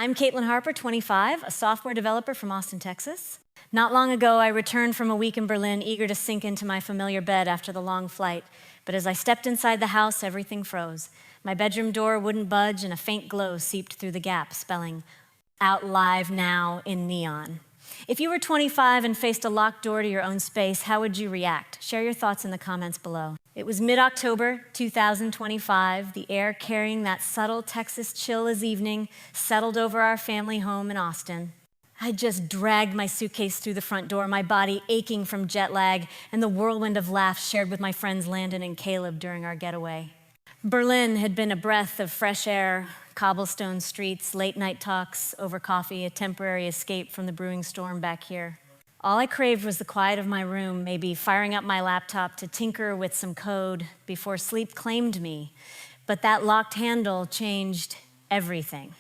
I'm Caitlin Harper, 25, a software developer from Austin, Texas. Not long ago, I returned from a week in Berlin, eager to sink into my familiar bed after the long flight. But as I stepped inside the house, everything froze. My bedroom door wouldn't budge, and a faint glow seeped through the gap, spelling, "Out live now" in neon. If you were 25 and faced a locked door to your own space, how would you react? Share your thoughts in the comments below. It was mid-October 2025. The air carrying that subtle Texas chill as evening settled over our family home in Austin. I just dragged my suitcase through the front door, my body aching from jet lag and the whirlwind of laughs shared with my friends Landon and Caleb during our getaway. Berlin had been a breath of fresh air, cobblestone streets, late-night talks over coffee, a temporary escape from the brewing storm back here. All I craved was the quiet of my room, maybe firing up my laptop to tinker with some code before sleep claimed me. But that locked handle changed everything.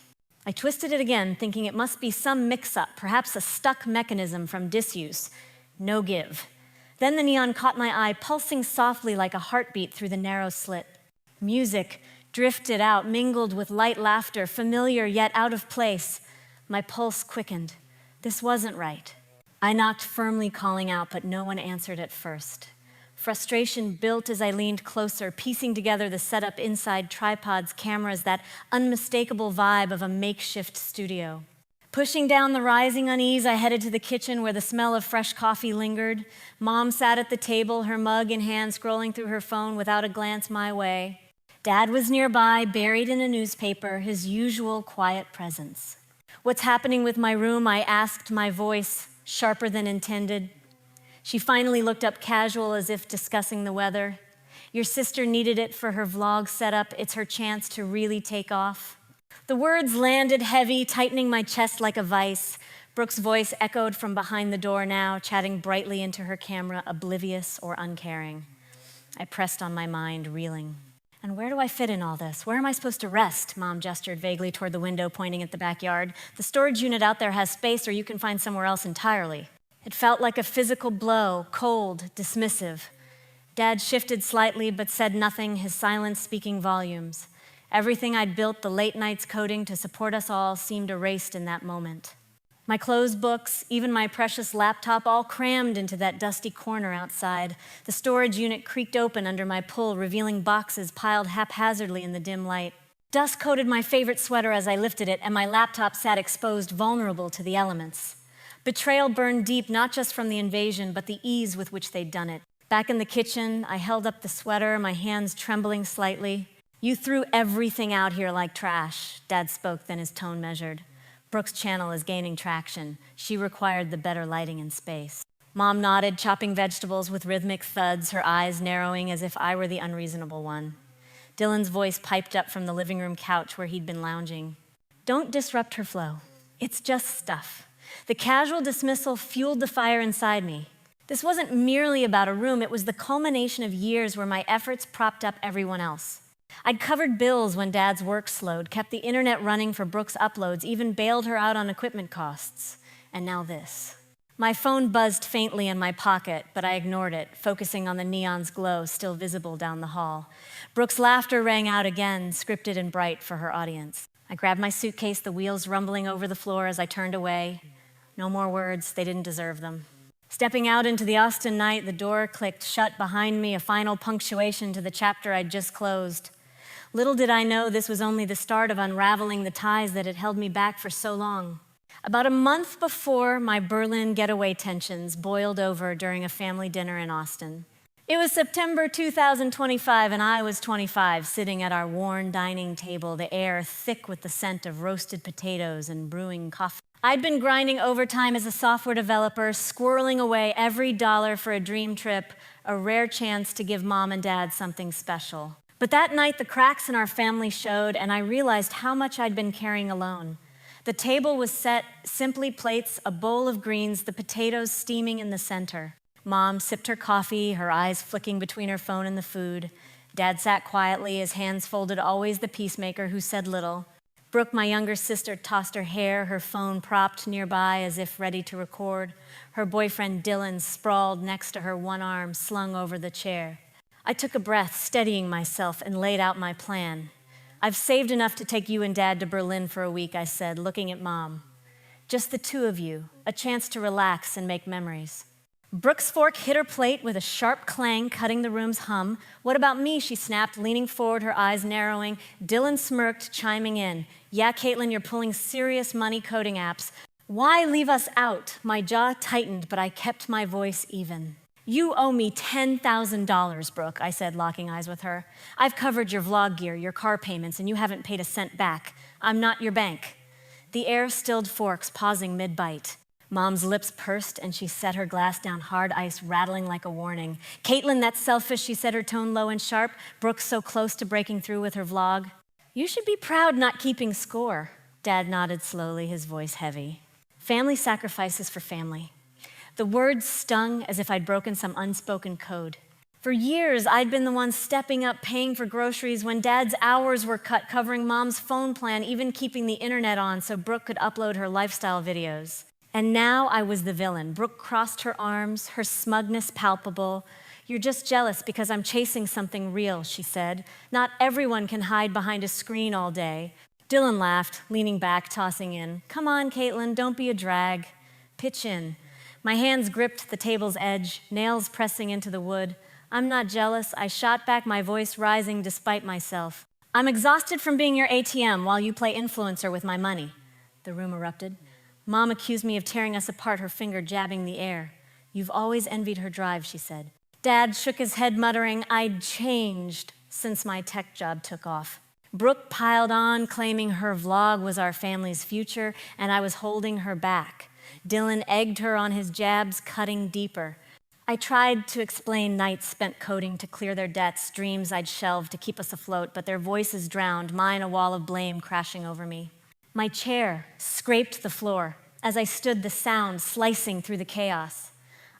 I twisted it again, thinking it must be some mix-up, perhaps a stuck mechanism from disuse. No give. Then the neon caught my eye, pulsing softly like a heartbeat through the narrow slit. Music drifted out, mingled with light laughter, familiar yet out of place. My pulse quickened. This wasn't right. I knocked firmly, calling out, but no one answered at first. Frustration built as I leaned closer, piecing together the setup inside tripods, cameras, that unmistakable vibe of a makeshift studio. Pushing down the rising unease, I headed to the kitchen where the smell of fresh coffee lingered. Mom sat at the table, her mug in hand, scrolling through her phone without a glance my way. Dad was nearby, buried in a newspaper, his usual quiet presence. "What's happening with my room?" I asked, my voice sharper than intended. She finally looked up casual as if discussing the weather. "Your sister needed it for her vlog setup. It's her chance to really take off." The words landed heavy, tightening my chest like a vice. Brooke's voice echoed from behind the door now, chatting brightly into her camera, oblivious or uncaring. I pressed on my mind, reeling. And where do I fit in all this? Where am I supposed to rest? Mom gestured vaguely toward the window, pointing at the backyard. "The storage unit out there has space, or you can find somewhere else entirely." It felt like a physical blow, cold, dismissive. Dad shifted slightly, but said nothing, his silence speaking volumes. Everything I'd built the late nights coding to support us all seemed erased in that moment. My closed books, even my precious laptop, all crammed into that dusty corner outside. The storage unit creaked open under my pull, revealing boxes piled haphazardly in the dim light. Dust coated my favorite sweater as I lifted it, and my laptop sat exposed, vulnerable to the elements. Betrayal burned deep, not just from the invasion, but the ease with which they'd done it. Back in the kitchen, I held up the sweater, my hands trembling slightly. "You threw everything out here like trash," Dad spoke, then his tone measured. "Brooke's channel is gaining traction. She required the better lighting and space." Mom nodded, chopping vegetables with rhythmic thuds, her eyes narrowing as if I were the unreasonable one. Dylan's voice piped up from the living room couch where he'd been lounging. "Don't disrupt her flow. It's just stuff." The casual dismissal fueled the fire inside me. This wasn't merely about a room, it was the culmination of years where my efforts propped up everyone else. I'd covered bills when Dad's work slowed, kept the internet running for Brooke's uploads, even bailed her out on equipment costs. And now this. My phone buzzed faintly in my pocket, but I ignored it, focusing on the neon's glow still visible down the hall. Brooke's laughter rang out again, scripted and bright for her audience. I grabbed my suitcase, the wheels rumbling over the floor as I turned away. No more words, they didn't deserve them. Stepping out into the Austin night, the door clicked shut behind me, a final punctuation to the chapter I'd just closed. Little did I know this was only the start of unraveling the ties that had held me back for so long. About a month before, my Berlin getaway tensions boiled over during a family dinner in Austin. It was September 2025, and I was 25, sitting at our worn dining table, the air thick with the scent of roasted potatoes and brewing coffee. I'd been grinding overtime as a software developer, squirreling away every dollar for a dream trip, a rare chance to give Mom and Dad something special. But that night, the cracks in our family showed, and I realized how much I'd been carrying alone. The table was set, simply plates, a bowl of greens, the potatoes steaming in the center. Mom sipped her coffee, her eyes flicking between her phone and the food. Dad sat quietly, his hands folded, always the peacemaker who said little. Brooke, my younger sister, tossed her hair, her phone propped nearby as if ready to record. Her boyfriend, Dylan, sprawled next to her, one arm slung over the chair. I took a breath, steadying myself, and laid out my plan. I've saved enough to take you and Dad to Berlin for a week, I said, looking at Mom. Just the two of you, a chance to relax and make memories. Brooke's fork hit her plate with a sharp clang, cutting the room's hum. What about me, she snapped, leaning forward, her eyes narrowing. Dylan smirked, chiming in. Yeah, Caitlin, you're pulling serious money coding apps. Why leave us out? My jaw tightened, but I kept my voice even. You owe me $10,000, Brooke, I said, locking eyes with her. I've covered your vlog gear, your car payments, and you haven't paid a cent back. I'm not your bank. The air stilled forks, pausing mid-bite. Mom's lips pursed, and she set her glass down hard ice, rattling like a warning. Caitlin, that's selfish, she said, her tone low and sharp. Brooke so close to breaking through with her vlog. You should be proud not keeping score. Dad nodded slowly, his voice heavy. Family sacrifices for family. The words stung as if I'd broken some unspoken code. For years, I'd been the one stepping up, paying for groceries when Dad's hours were cut, covering Mom's phone plan, even keeping the internet on so Brooke could upload her lifestyle videos. And now I was the villain. Brooke crossed her arms, her smugness palpable. You're just jealous because I'm chasing something real, she said. Not everyone can hide behind a screen all day. Dylan laughed, leaning back, tossing in. Come on, Caitlin, don't be a drag. Pitch in. My hands gripped the table's edge, nails pressing into the wood. I'm not jealous. I shot back, my voice rising despite myself. I'm exhausted from being your ATM while you play influencer with my money. The room erupted. Mom accused me of tearing us apart, her finger jabbing the air. You've always envied her drive, she said. Dad shook his head, muttering, I'd changed since my tech job took off. Brooke piled on, claiming her vlog was our family's future, and I was holding her back. Dylan egged her on his jabs, cutting deeper. I tried to explain nights spent coding to clear their debts, dreams I'd shelved to keep us afloat, but their voices drowned, mine a wall of blame crashing over me. My chair scraped the floor as I stood, the sound slicing through the chaos.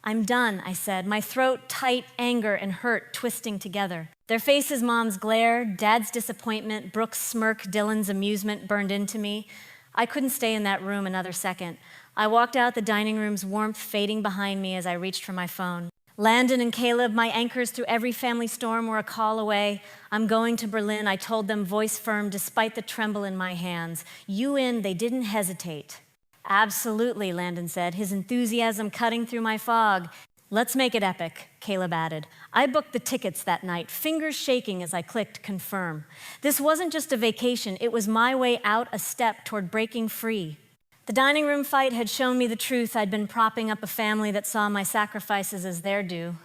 I'm done, I said, my throat tight, anger and hurt twisting together. Their faces, Mom's glare, Dad's disappointment, Brooke's smirk, Dylan's amusement burned into me. I couldn't stay in that room another second. I walked out, the dining room's warmth fading behind me as I reached for my phone. Landon and Caleb, my anchors through every family storm, were a call away. I'm going to Berlin, I told them, voice firm, despite the tremble in my hands. You in, they didn't hesitate. Absolutely, Landon said, his enthusiasm cutting through my fog. Let's make it epic, Caleb added. I booked the tickets that night, fingers shaking as I clicked confirm. This wasn't just a vacation, it was my way out, a step toward breaking free. The dining room fight had shown me the truth. I'd been propping up a family that saw my sacrifices as their due.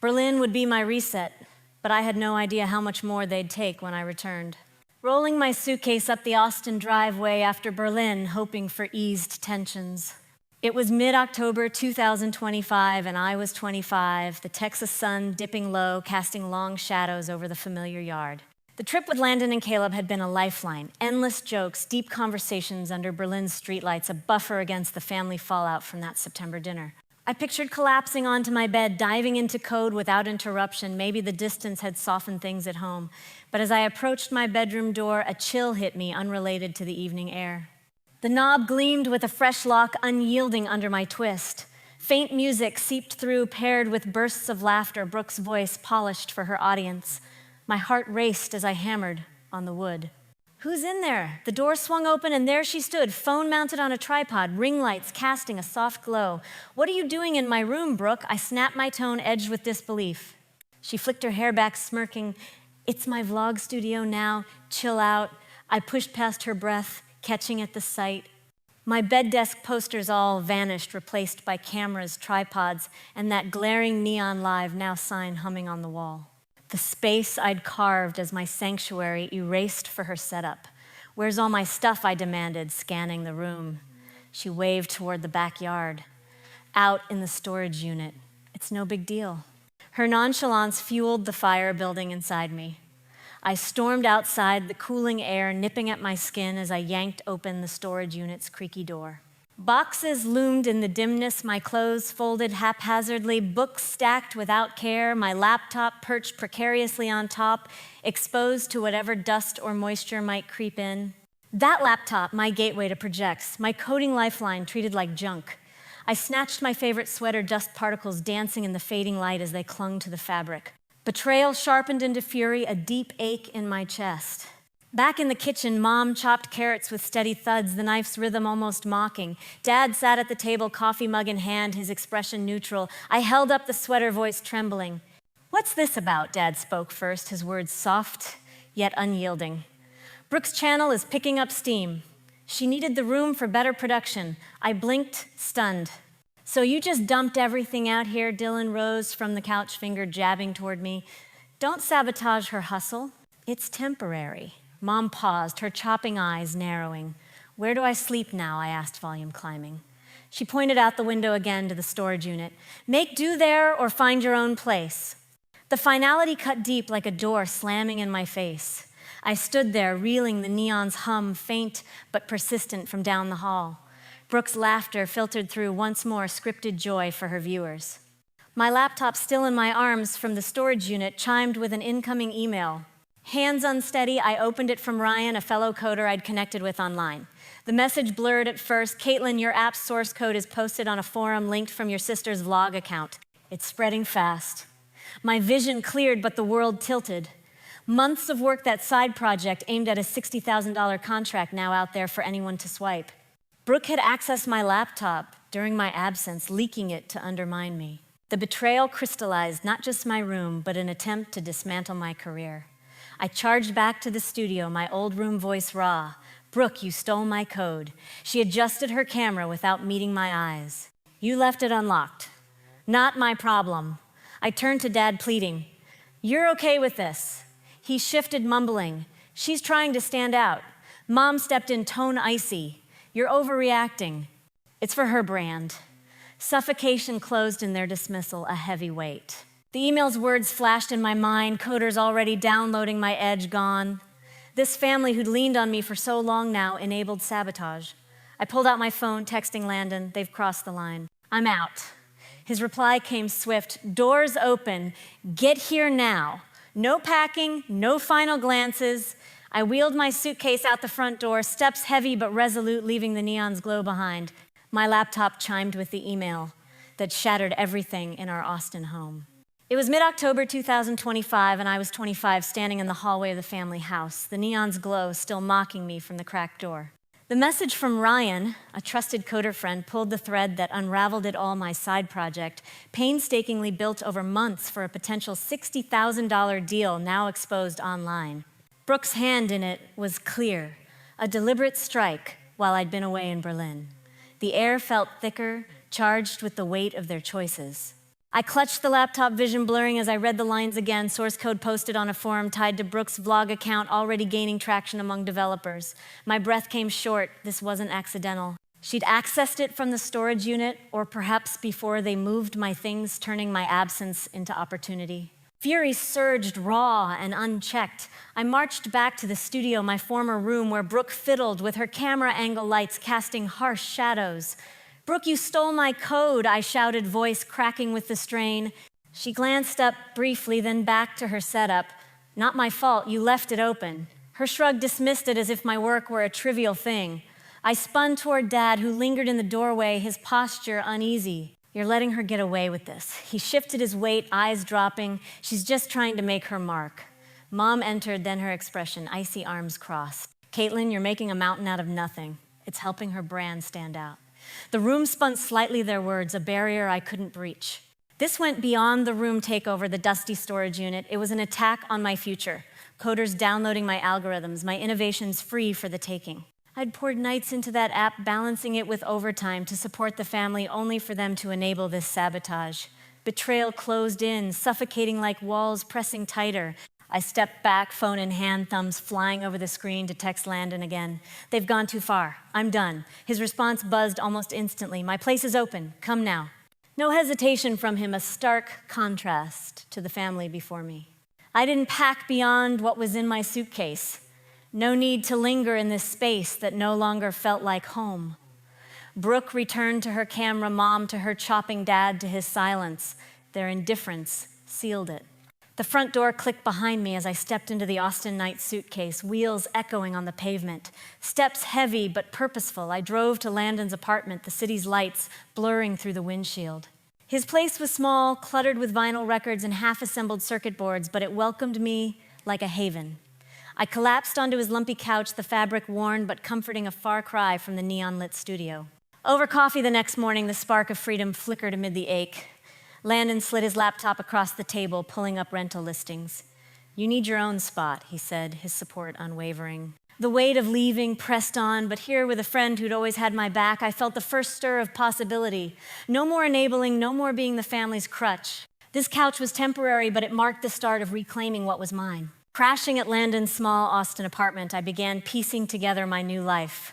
Berlin would be my reset, but I had no idea how much more they'd take when I returned. Rolling my suitcase up the Austin driveway after Berlin, hoping for eased tensions. It was mid-October 2025, and I was 25, the Texas sun dipping low, casting long shadows over the familiar yard. The trip with Landon and Caleb had been a lifeline. Endless jokes, deep conversations under Berlin's streetlights, a buffer against the family fallout from that September dinner. I pictured collapsing onto my bed, diving into code without interruption. Maybe the distance had softened things at home. But as I approached my bedroom door, a chill hit me, unrelated to the evening air. The knob gleamed with a fresh lock, unyielding under my twist. Faint music seeped through, paired with bursts of laughter, Brooke's voice polished for her audience. My heart raced as I hammered on the wood. Who's in there? The door swung open and there she stood, phone mounted on a tripod, ring lights casting a soft glow. What are you doing in my room, Brooke? I snapped, my tone edged with disbelief. She flicked her hair back, smirking. It's my vlog studio now, chill out. I pushed past her breath, catching at the sight. My bed desk posters all vanished, replaced by cameras, tripods, and that glaring neon live now sign humming on the wall. The space I'd carved as my sanctuary erased for her setup. Where's all my stuff, I demanded, scanning the room. She waved toward the backyard. Out in the storage unit. It's no big deal. Her nonchalance fueled the fire building inside me. I stormed outside, the cooling air nipping at my skin as I yanked open the storage unit's creaky door. Boxes loomed in the dimness, my clothes folded haphazardly, books stacked without care, my laptop perched precariously on top, exposed to whatever dust or moisture might creep in. That laptop, my gateway to projects, my coding lifeline treated like junk. I snatched my favorite sweater, dust particles dancing in the fading light as they clung to the fabric. Betrayal sharpened into fury, a deep ache in my chest. Back in the kitchen, Mom chopped carrots with steady thuds, the knife's rhythm almost mocking. Dad sat at the table, coffee mug in hand, his expression neutral. I held up the sweater, voice trembling. "What's this about?" Dad spoke first, his words soft yet unyielding. "Brooke's channel is picking up steam. She needed the room for better production." I blinked, stunned. "So you just dumped everything out here?" Dylan rose from the couch, finger jabbing toward me. "Don't sabotage her hustle. It's temporary." Mom paused, her chopping eyes narrowing. "Where do I sleep now?" I asked, volume climbing. She pointed out the window again to the storage unit. "Make do there or find your own place." The finality cut deep like a door slamming in my face. I stood there, reeling, the neon's hum, faint but persistent from down the hall. Brooke's laughter filtered through, once more scripted joy for her viewers. My laptop, still in my arms from the storage unit, chimed with an incoming email. Hands unsteady, I opened it from Ryan, a fellow coder I'd connected with online. The message blurred at first. "Caitlin, your app's source code is posted on a forum linked from your sister's vlog account. It's spreading fast." My vision cleared, but the world tilted. Months of work, that side project aimed at a $60,000 contract now out there for anyone to swipe. Brooke had accessed my laptop during my absence, leaking it to undermine me. The betrayal crystallized not just my room, but an attempt to dismantle my career. I charged back to the studio, my old room voice raw. "Brooke, you stole my code." She adjusted her camera without meeting my eyes. "You left it unlocked." "Not my problem." I turned to Dad, pleading. "You're okay with this?" He shifted, mumbling. "She's trying to stand out." Mom stepped in, tone icy. "You're overreacting." "It's for her brand." Suffocation closed in their dismissal, a heavy weight. The email's words flashed in my mind, coders already downloading my edge gone. This family who'd leaned on me for so long now enabled sabotage. I pulled out my phone, texting Landon. "They've crossed the line. I'm out." His reply came swift. "Doors open. Get here now. No packing, no final glances." I wheeled my suitcase out the front door, steps heavy but resolute, leaving the neon's glow behind. My laptop chimed with the email that shattered everything in our Austin home. It was mid-October 2025, and I was 25, standing in the hallway of the family house, the neon's glow still mocking me from the cracked door. The message from Ryan, a trusted coder friend, pulled the thread that unraveled it all, my side project, painstakingly built over months for a potential $60,000 deal now exposed online. Brooke's hand in it was clear, a deliberate strike while I'd been away in Berlin. The air felt thicker, charged with the weight of their choices. I clutched the laptop, vision blurring as I read the lines again, source code posted on a forum tied to Brooke's vlog account, already gaining traction among developers. My breath came short. This wasn't accidental. She'd accessed it from the storage unit, or perhaps before they moved my things, turning my absence into opportunity. Fury surged raw and unchecked. I marched back to the studio, my former room, where Brooke fiddled with her camera angle lights, casting harsh shadows. "Brooke, you stole my code," I shouted, voice cracking with the strain. She glanced up briefly, then back to her setup. "Not my fault, you left it open." Her shrug dismissed it as if my work were a trivial thing. I spun toward Dad, who lingered in the doorway, his posture uneasy. "You're letting her get away with this." He shifted his weight, eyes dropping. "She's just trying to make her mark." Mom entered, then her expression, icy arms crossed. "Caitlin, you're making a mountain out of nothing. It's helping her brand stand out." The room spun slightly, their words, a barrier I couldn't breach. This went beyond the room takeover, the dusty storage unit. It was an attack on my future. Coders downloading my algorithms, my innovations free for the taking. I'd poured nights into that app, balancing it with overtime to support the family, only for them to enable this sabotage. Betrayal closed in, suffocating like walls pressing tighter. I stepped back, phone in hand, thumbs flying over the screen to text Landon again. "They've gone too far. I'm done." His response buzzed almost instantly. "My place is open. Come now." No hesitation from him, a stark contrast to the family before me. I didn't pack beyond what was in my suitcase. No need to linger in this space that no longer felt like home. Brooke returned to her camera, Mom to her chopping, Dad to his silence. Their indifference sealed it. The front door clicked behind me as I stepped into the Austin night suitcase, wheels echoing on the pavement. Steps heavy but purposeful, I drove to Landon's apartment, the city's lights blurring through the windshield. His place was small, cluttered with vinyl records and half-assembled circuit boards, but it welcomed me like a haven. I collapsed onto his lumpy couch, the fabric worn but comforting, a far cry from the neon-lit studio. Over coffee the next morning, the spark of freedom flickered amid the ache. Landon slid his laptop across the table, pulling up rental listings. "You need your own spot," he said, his support unwavering. The weight of leaving pressed on, but here with a friend who'd always had my back, I felt the first stir of possibility. No more enabling, no more being the family's crutch. This couch was temporary, but it marked the start of reclaiming what was mine. Crashing at Landon's small Austin apartment, I began piecing together my new life.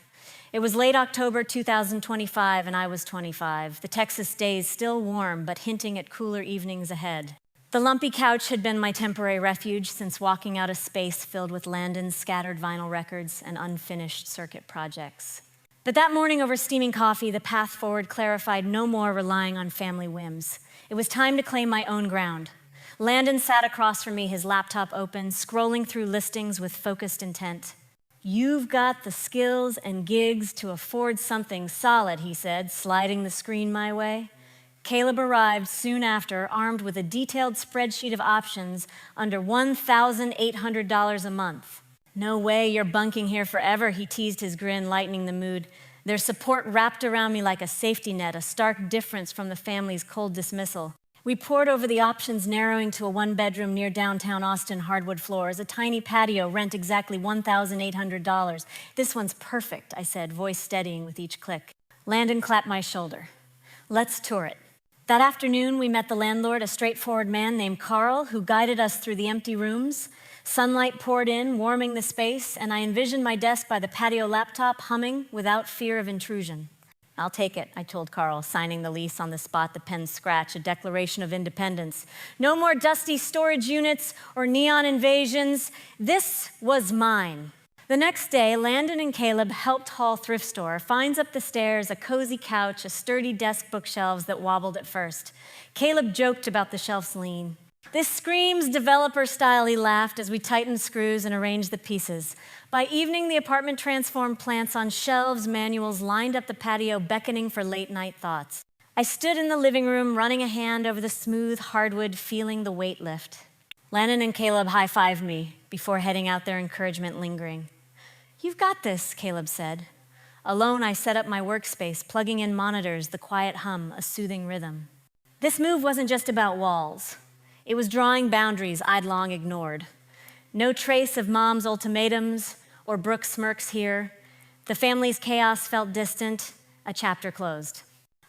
It was late October 2025, and I was 25. The Texas days still warm, but hinting at cooler evenings ahead. The lumpy couch had been my temporary refuge since walking out a space filled with Landon's scattered vinyl records and unfinished circuit projects. But that morning over steaming coffee, the path forward clarified, no more relying on family whims. It was time to claim my own ground. Landon sat across from me, his laptop open, scrolling through listings with focused intent. "You've got the skills and gigs to afford something solid," he said, sliding the screen my way. Caleb arrived soon after, armed with a detailed spreadsheet of options under $1,800 a month. "No way you're bunking here forever," he teased, his grin lightening the mood. Their support wrapped around me like a safety net, a stark difference from the family's cold dismissal. We pored over the options, narrowing to a one-bedroom near downtown Austin, hardwood floors, a tiny patio, rent exactly $1,800. "This one's perfect," I said, voice steadying with each click. Landon clapped my shoulder. "Let's tour it." That afternoon, we met the landlord, a straightforward man named Carl, who guided us through the empty rooms. Sunlight poured in, warming the space, and I envisioned my desk by the patio laptop humming without fear of intrusion. "I'll take it," I told Carl, signing the lease on the spot, the pen scratch, a declaration of independence. No more dusty storage units or neon invasions. This was mine. The next day, Landon and Caleb helped haul thrift store, finds up the stairs, a cozy couch, a sturdy desk, bookshelves that wobbled at first. Caleb joked about the shelf's lean. "This screams developer style," he laughed as we tightened screws and arranged the pieces. By evening, the apartment transformed, plants on shelves, manuals lined up the patio, beckoning for late-night thoughts. I stood in the living room, running a hand over the smooth hardwood, feeling the weight lift. Landon and Caleb high-fived me before heading out, their encouragement lingering. "You've got this," Caleb said. Alone, I set up my workspace, plugging in monitors, the quiet hum, a soothing rhythm. This move wasn't just about walls. It was drawing boundaries I'd long ignored. No trace of Mom's ultimatums or Brooke's smirks here. The family's chaos felt distant, a chapter closed.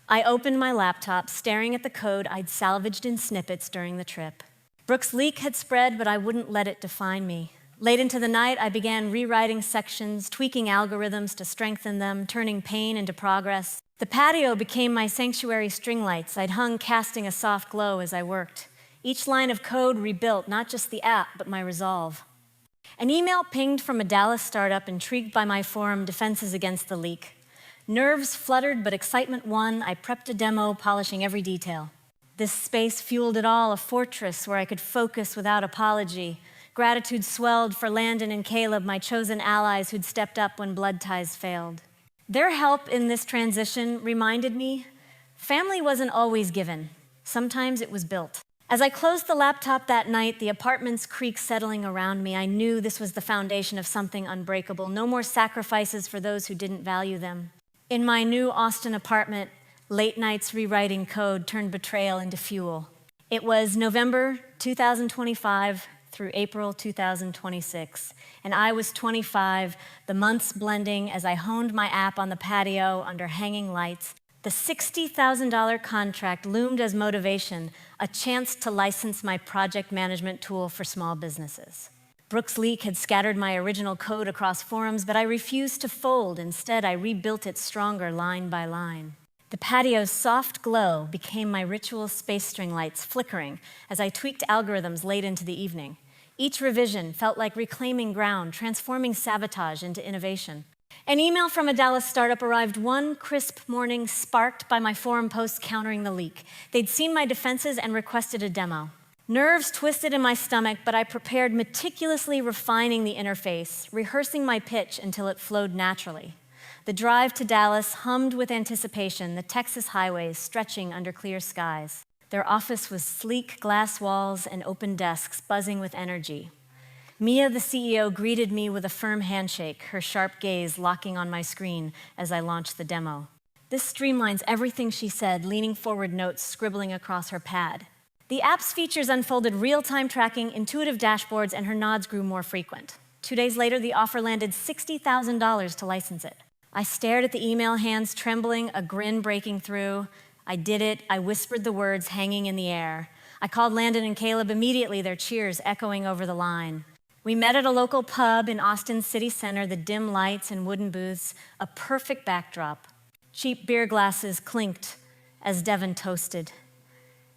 I opened my laptop, staring at the code I'd salvaged in snippets during the trip. Brooke's leak had spread, but I wouldn't let it define me. Late into the night, I began rewriting sections, tweaking algorithms to strengthen them, turning pain into progress. The patio became my sanctuary string lights. I'd hung, casting a soft glow as I worked. Each line of code rebuilt not just the app, but my resolve. An email pinged from a Dallas startup intrigued by my forum defenses against the leak. Nerves fluttered, but excitement won. I prepped a demo, polishing every detail. This space fueled it all, a fortress where I could focus without apology. Gratitude swelled for Landon and Caleb, my chosen allies who'd stepped up when blood ties failed. Their help in this transition reminded me, family wasn't always given. Sometimes it was built. As I closed the laptop that night, the apartment's creak settling around me, I knew this was the foundation of something unbreakable. No more sacrifices for those who didn't value them. In my new Austin apartment, late nights rewriting code turned betrayal into fuel. It was November 2025 through April 2026, and I was 25, the months blending as I honed my app on the patio under hanging lights. The $60,000 contract loomed as motivation, a chance to license my project management tool for small businesses. Brooke's leak had scattered my original code across forums, but I refused to fold. Instead, I rebuilt it stronger line by line. The patio's soft glow became my ritual space string lights, flickering as I tweaked algorithms late into the evening. Each revision felt like reclaiming ground, transforming sabotage into innovation. An email from a Dallas startup arrived one crisp morning, sparked by my forum posts countering the leak. They'd seen my defenses and requested a demo. Nerves twisted in my stomach, but I prepared, meticulously refining the interface, rehearsing my pitch until it flowed naturally. The drive to Dallas hummed with anticipation, the Texas highways stretching under clear skies. Their office was sleek glass walls and open desks buzzing with energy. Mia, the CEO, greeted me with a firm handshake, her sharp gaze locking on my screen as I launched the demo. This streamlines everything she said, leaning forward, notes scribbling across her pad. The app's features unfolded real-time tracking, intuitive dashboards, and her nods grew more frequent. 2 days later, the offer landed $60,000 to license it. I stared at the email, hands trembling, a grin breaking through. I did it. I whispered the words hanging in the air. I called Landon and Caleb immediately, their cheers echoing over the line. We met at a local pub in Austin's city center, the dim lights and wooden booths, a perfect backdrop. Cheap beer glasses clinked as Devon toasted.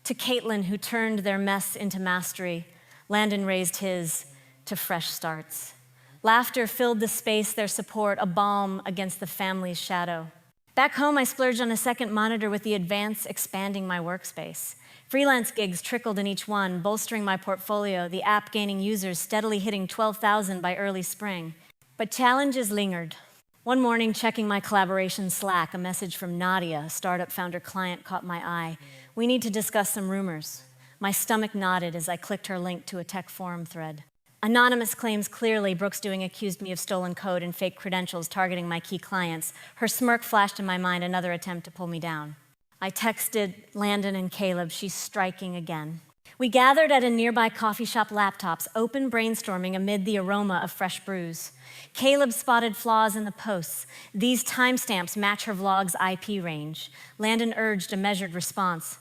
To Caitlin, who turned their mess into mastery, Landon raised his to fresh starts. Laughter filled the space, their support, a balm against the family's shadow. Back home, I splurged on a second monitor with the Advance expanding my workspace. Freelance gigs trickled in each one, bolstering my portfolio, the app gaining users, steadily hitting 12,000 by early spring. But challenges lingered. One morning, checking my collaboration Slack, a message from Nadia, a startup founder client, caught my eye. We need to discuss some rumors. My stomach nodded as I clicked her link to a tech forum thread. Anonymous claims clearly Brooks Doing accused me of stolen code and fake credentials targeting my key clients. Her smirk flashed in my mind, another attempt to pull me down. I texted Landon and Caleb, she's striking again. We gathered at a nearby coffee shop laptops, open brainstorming amid the aroma of fresh brews. Caleb spotted flaws in the posts. These timestamps match her vlog's IP range. Landon urged a measured response.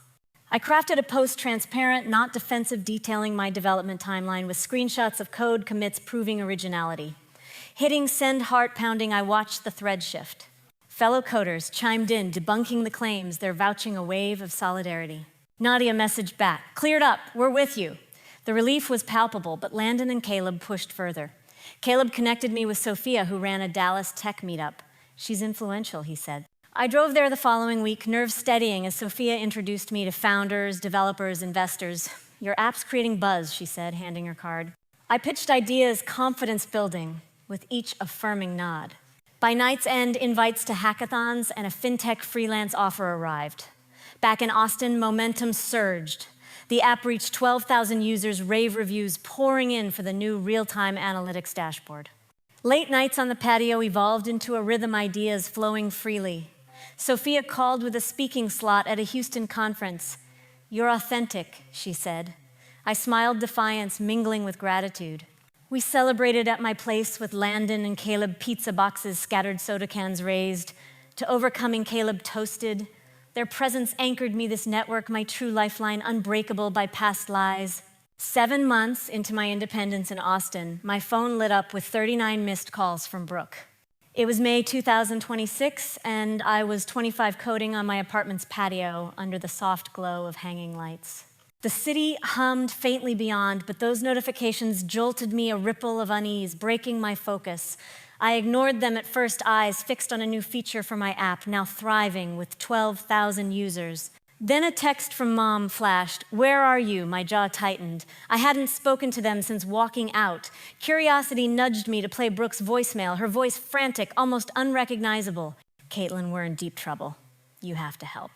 I crafted a post transparent, not defensive, detailing my development timeline with screenshots of code commits proving originality. Hitting send heart pounding, I watched the thread shift. Fellow coders chimed in, debunking the claims, their vouching a wave of solidarity. Nadia messaged back, cleared up, we're with you. The relief was palpable, but Landon and Caleb pushed further. Caleb connected me with Sophia, who ran a Dallas tech meetup. She's influential, he said. I drove there the following week, nerves steadying as Sophia introduced me to founders, developers, investors. Your app's creating buzz, she said, handing her card. I pitched ideas, confidence building, with each affirming nod. By night's end, invites to hackathons and a fintech freelance offer arrived. Back in Austin, momentum surged. The app reached 12,000 users, rave reviews pouring in for the new real-time analytics dashboard. Late nights on the patio evolved into a rhythm, ideas flowing freely. Sophia called with a speaking slot at a Houston conference. You're authentic, she said. I smiled defiance, mingling with gratitude. We celebrated at my place with Landon and Caleb, pizza boxes, scattered soda cans raised. To overcoming, Caleb toasted. Their presence anchored me, this network, my true lifeline, unbreakable by past lies. 7 months into my independence in Austin, my phone lit up with 39 missed calls from Brooke. It was May 2026, and I was 25 coding on my apartment's patio under the soft glow of hanging lights. The city hummed faintly beyond, but those notifications jolted me, a ripple of unease, breaking my focus. I ignored them at first, eyes fixed on a new feature for my app, now thriving with 12,000 users. Then a text from Mom flashed. Where are you? My jaw tightened. I hadn't spoken to them since walking out. Curiosity nudged me to play Brooke's voicemail, her voice frantic, almost unrecognizable. Caitlin, we're in deep trouble. You have to help.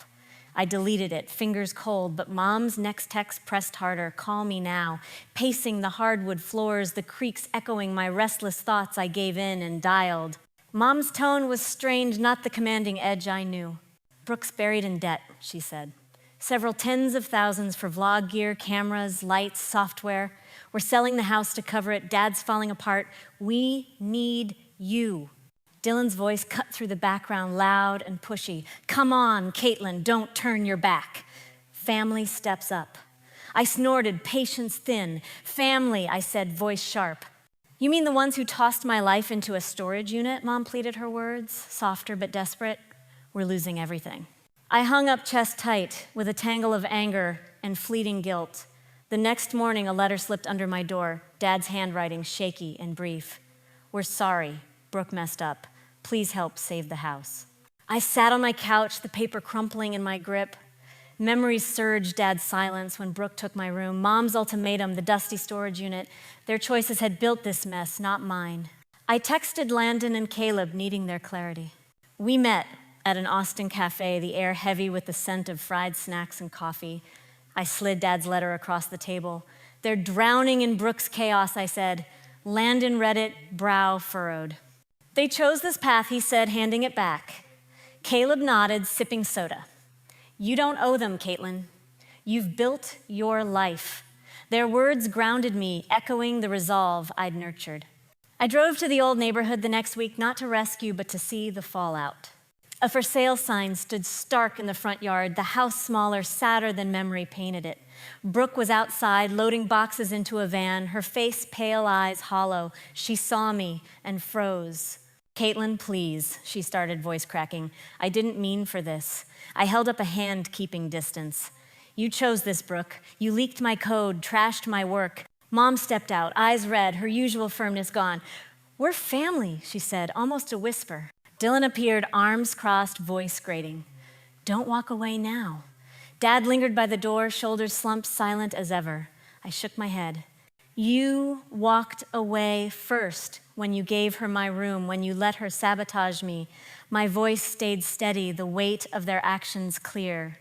I deleted it, fingers cold, but Mom's next text pressed harder. Call me now. Pacing the hardwood floors, the creaks echoing my restless thoughts, I gave in and dialed. Mom's tone was strained, not the commanding edge I knew. Brooke's buried in debt, she said. Several tens of thousands for vlog gear, cameras, lights, software. We're selling the house to cover it. Dad's falling apart. We need you. Dylan's voice cut through the background, loud and pushy. Come on, Caitlin, don't turn your back. Family steps up. I snorted, patience thin. Family, I said, voice sharp. You mean the ones who tossed my life into a storage unit? Mom pleaded her words, softer but desperate. We're losing everything. I hung up chest tight with a tangle of anger and fleeting guilt. The next morning, a letter slipped under my door, Dad's handwriting shaky and brief. We're sorry. Brooke messed up. Please help save the house. I sat on my couch, the paper crumpling in my grip. Memories surged Dad's silence when Brooke took my room. Mom's ultimatum, the dusty storage unit. Their choices had built this mess, not mine. I texted Landon and Caleb, needing their clarity. We met at an Austin cafe, the air heavy with the scent of fried snacks and coffee. I slid Dad's letter across the table. They're drowning in Brooke's chaos, I said. Landon read it, brow furrowed. They chose this path, he said, handing it back. Caleb nodded, sipping soda. You don't owe them, Caitlin. You've built your life. Their words grounded me, echoing the resolve I'd nurtured. I drove to the old neighborhood the next week, not to rescue, but to see the fallout. A for sale sign stood stark in the front yard, the house smaller, sadder than memory painted it. Brooke was outside, loading boxes into a van, her face, pale eyes hollow. She saw me and froze. Caitlin, please, she started, voice cracking. I didn't mean for this. I held up a hand, keeping distance. You chose this, Brooke. You leaked my code, trashed my work. Mom stepped out, eyes red, her usual firmness gone. We're family, she said, almost a whisper. Dylan appeared, arms crossed, voice grating. Don't walk away now. Dad lingered by the door, shoulders slumped, silent as ever. I shook my head. You walked away first when you gave her my room, when you let her sabotage me. My voice stayed steady, the weight of their actions clear.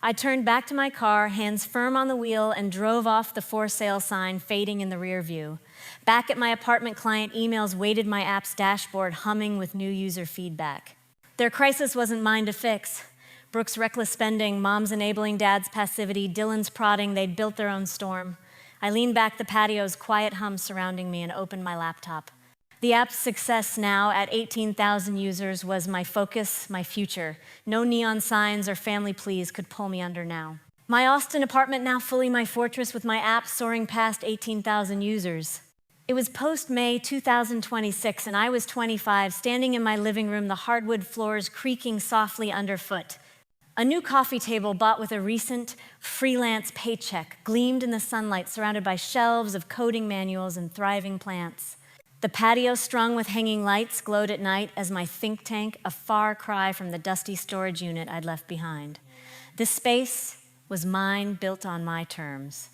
I turned back to my car, hands firm on the wheel, and drove off the for sale sign fading in the rear view. Back at my apartment client, emails weighted my app's dashboard, humming with new user feedback. Their crisis wasn't mine to fix. Brooke's reckless spending, Mom's enabling Dad's passivity, Dylan's prodding, they'd built their own storm. I leaned back the patio's quiet hum surrounding me and opened my laptop. The app's success now at 18,000 users was my focus, my future. No neon signs or family pleas could pull me under now. My Austin apartment now fully my fortress with my app soaring past 18,000 users. It was post-May 2026 and I was 25, standing in my living room, the hardwood floors creaking softly underfoot. A new coffee table bought with a recent freelance paycheck gleamed in the sunlight, surrounded by shelves of coding manuals and thriving plants. The patio strung with hanging lights glowed at night as my think tank, a far cry from the dusty storage unit I'd left behind. This space was mine, built on my terms.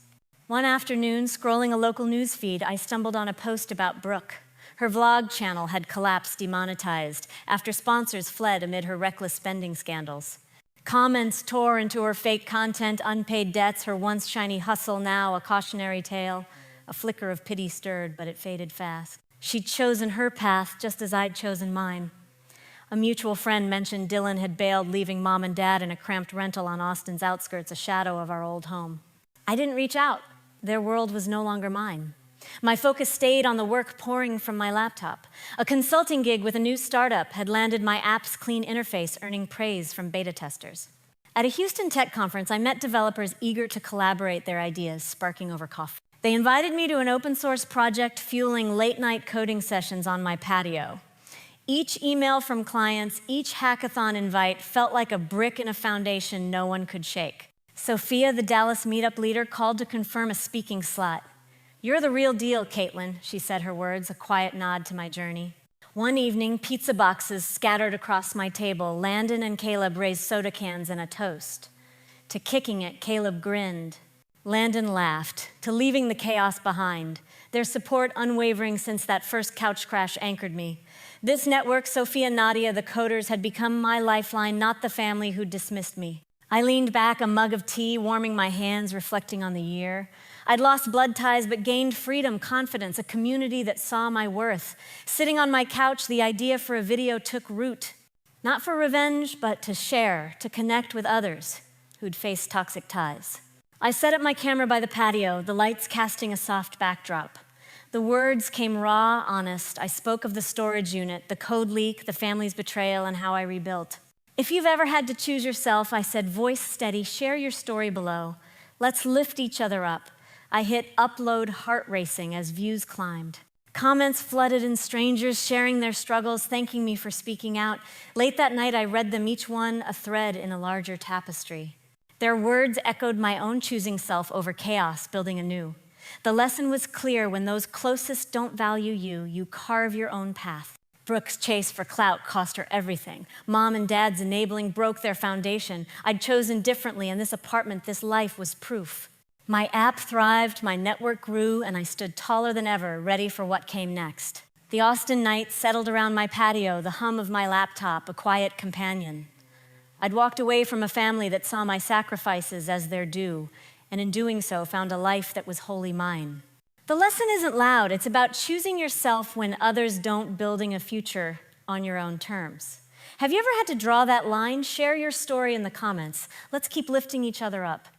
One afternoon, scrolling a local news feed, I stumbled on a post about Brooke. Her vlog channel had collapsed, demonetized, after sponsors fled amid her reckless spending scandals. Comments tore into her fake content, unpaid debts, her once shiny hustle, now a cautionary tale. A flicker of pity stirred, but it faded fast. She'd chosen her path just as I'd chosen mine. A mutual friend mentioned Dylan had bailed, leaving Mom and Dad in a cramped rental on Austin's outskirts, a shadow of our old home. I didn't reach out. Their world was no longer mine. My focus stayed on the work pouring from my laptop. A consulting gig with a new startup had landed my app's clean interface, earning praise from beta testers. At a Houston tech conference, I met developers eager to collaborate their ideas, sparking over coffee. They invited me to an open source project fueling late-night coding sessions on my patio. Each email from clients, each hackathon invite felt like a brick in a foundation no one could shake. Sophia, the Dallas meetup leader, called to confirm a speaking slot. You're the real deal, Caitlin, she said her words, a quiet nod to my journey. One evening, pizza boxes scattered across my table. Landon and Caleb raised soda cans and a toast. To kicking it, Caleb grinned. Landon laughed, to leaving the chaos behind. Their support unwavering since that first couch crash anchored me. This network, Sophia and Nadia, the coders, had become my lifeline, not the family who dismissed me. I leaned back, a mug of tea, warming my hands, reflecting on the year. I'd lost blood ties, but gained freedom, confidence, a community that saw my worth. Sitting on my couch, the idea for a video took root. Not for revenge, but to share, to connect with others who'd faced toxic ties. I set up my camera by the patio, the lights casting a soft backdrop. The words came raw, honest. I spoke of the storage unit, the code leak, the family's betrayal, and how I rebuilt. If you've ever had to choose yourself, I said, voice steady, share your story below. Let's lift each other up. I hit upload, heart racing as views climbed. Comments flooded and strangers sharing their struggles, thanking me for speaking out. Late that night, I read them, each one a thread in a larger tapestry. Their words echoed my own choosing self over chaos, building anew. The lesson was clear: when those closest don't value you, you carve your own path. Brooke's chase for clout cost her everything. Mom and Dad's enabling broke their foundation. I'd chosen differently, and this apartment, this life was proof. My app thrived, my network grew, and I stood taller than ever, ready for what came next. The Austin night settled around my patio, the hum of my laptop, a quiet companion. I'd walked away from a family that saw my sacrifices as their due, and in doing so, found a life that was wholly mine. The lesson isn't loud. It's about choosing yourself when others don't, building a future on your own terms. Have you ever had to draw that line? Share your story in the comments. Let's keep lifting each other up.